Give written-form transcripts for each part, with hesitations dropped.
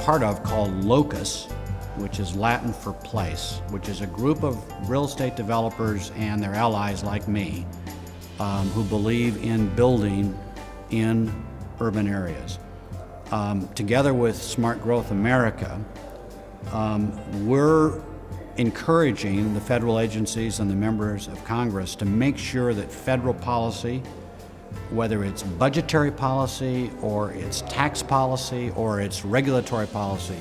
part of called LOCUS, which is Latin for place, which is a group of real estate developers and their allies like me who believe in building in urban areas. Together with Smart Growth America, we're encouraging the federal agencies and the members of Congress to make sure that federal policy, whether it's budgetary policy or it's tax policy or it's regulatory policy,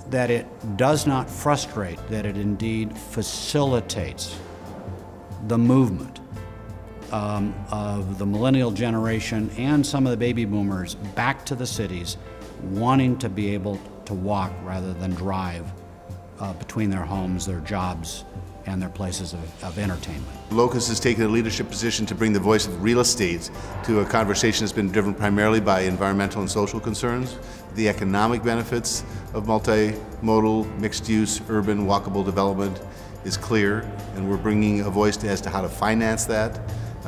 that it does not frustrate, that it indeed facilitates the movement of the millennial generation and some of the baby boomers back to the cities, wanting to be able to walk rather than drive between their homes, their jobs, and their places of entertainment. LOCUS has taken a leadership position to bring the voice of real estate to a conversation that's been driven primarily by environmental and social concerns. The economic benefits of multimodal, mixed-use, urban, walkable development is clear, and we're bringing a voice as to how to finance that,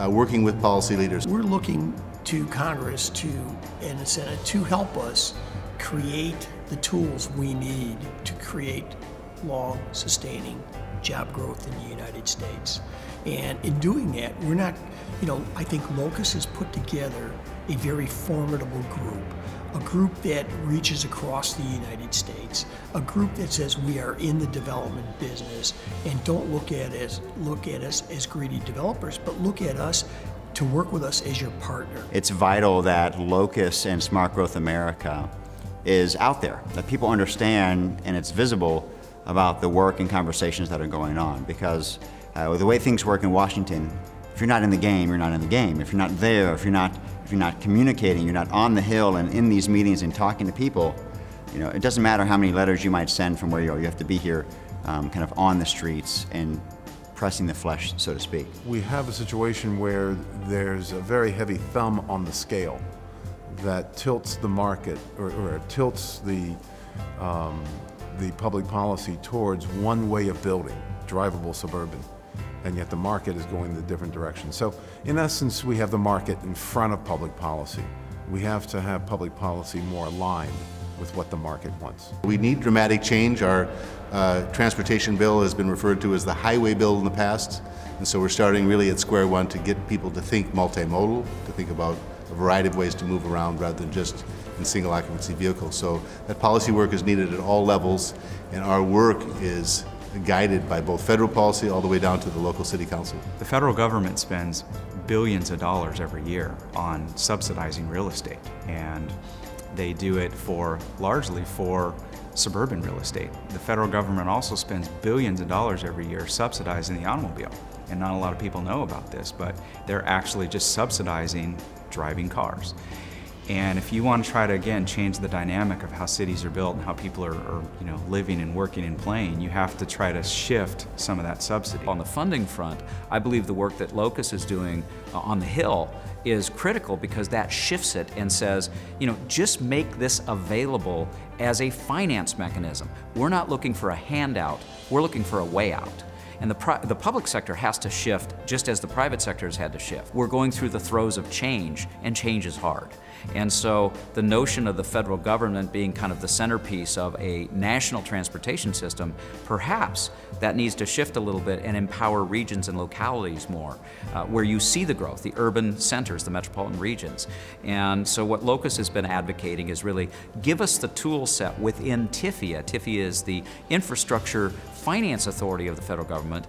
working with policy leaders. We're looking to Congress and the Senate to help us create the tools we need to create long, sustaining job growth in the United States. And in doing that, we're not, I think LOCUS has put together a very formidable group, a group that reaches across the United States, a group that says we are in the development business and don't look at us as greedy developers, but look at us to work with us as your partner. It's vital that LOCUS and Smart Growth America is out there, that people understand and it's visible about the work and conversations that are going on, because with the way things work in Washington, if you're not in the game, you're not in the game. If you're not there, if you're not communicating, you're not on the Hill and in these meetings and talking to people, it doesn't matter how many letters you might send from where you are. You have to be here kind of on the streets and pressing the flesh, so to speak. We have a situation where there's a very heavy thumb on the scale that tilts the market or tilts the public policy towards one way of building, drivable suburban, and yet the market is going in a different direction. So in essence, we have the market in front of public policy. We have to have public policy more aligned with what the market wants. We need dramatic change. Our transportation bill has been referred to as the highway bill in the past, and so we're starting really at square one to get people to think multimodal, to think about a variety of ways to move around rather than just in single occupancy vehicles. So that policy work is needed at all levels, and our work is guided by both federal policy all the way down to the local city council. The federal government spends billions of dollars every year on subsidizing real estate, and they do it largely for suburban real estate. The federal government also spends billions of dollars every year subsidizing the automobile, and not a lot of people know about this, but they're actually just subsidizing driving cars. And if you want to try to, again, change the dynamic of how cities are built and how people are living and working and playing, you have to try to shift some of that subsidy. On the funding front, I believe the work that LOCUS is doing on the Hill is critical, because that shifts it and says, just make this available as a finance mechanism. We're not looking for a handout, we're looking for a way out. And the public sector has to shift just as the private sector has had to shift. We're going through the throes of change, and change is hard. And so the notion of the federal government being kind of the centerpiece of a national transportation system, perhaps that needs to shift a little bit and empower regions and localities more, where you see the growth, the urban centers, the metropolitan regions. And so what LOCUS has been advocating is really give us the tool set within TIFIA. TIFIA is the infrastructure finance authority of the federal government.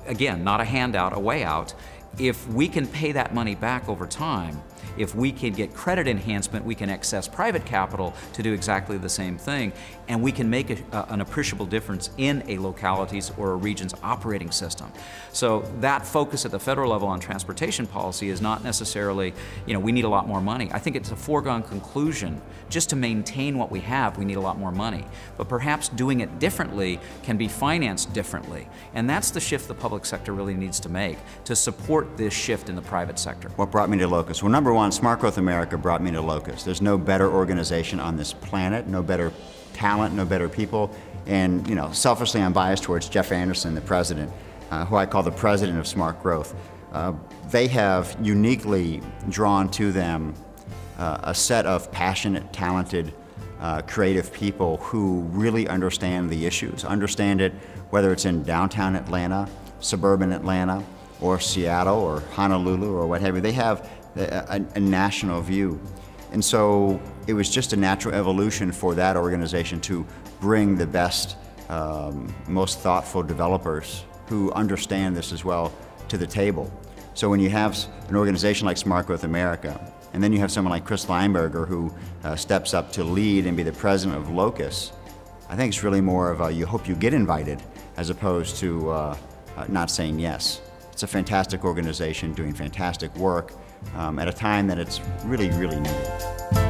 Again, not a handout, a way out. If we can pay that money back over time, if we can get credit enhancement, we can access private capital to do exactly the same thing, and we can make an appreciable difference in a locality's or a region's operating system. So that focus at the federal level on transportation policy is not necessarily, we need a lot more money. I think it's a foregone conclusion. Just to maintain what we have, we need a lot more money. But perhaps doing it differently can be financed differently. And that's the shift the public sector really needs to make to support this shift in the private sector. What brought me to LOCUS? Well, number one, Smart Growth America brought me to LOCUS. There's no better organization on this planet, no better talent, no better people. And selfishly, I'm biased towards Jeff Anderson, the president, who I call the president of Smart Growth. They have uniquely drawn to them a set of passionate, talented creative people who really understand the issues, understand it whether it's in downtown Atlanta, suburban Atlanta, or Seattle, or Honolulu, or what have you. They have a national view. And so it was just a natural evolution for that organization to bring the best, most thoughtful developers who understand this as well to the table. So when you have an organization like Smart Growth America, and then you have someone like Chris Leinberger who steps up to lead and be the president of LOCUS, I think it's really more of a you hope you get invited as opposed to not saying yes. It's a fantastic organization doing fantastic work at a time that it's really, really needed.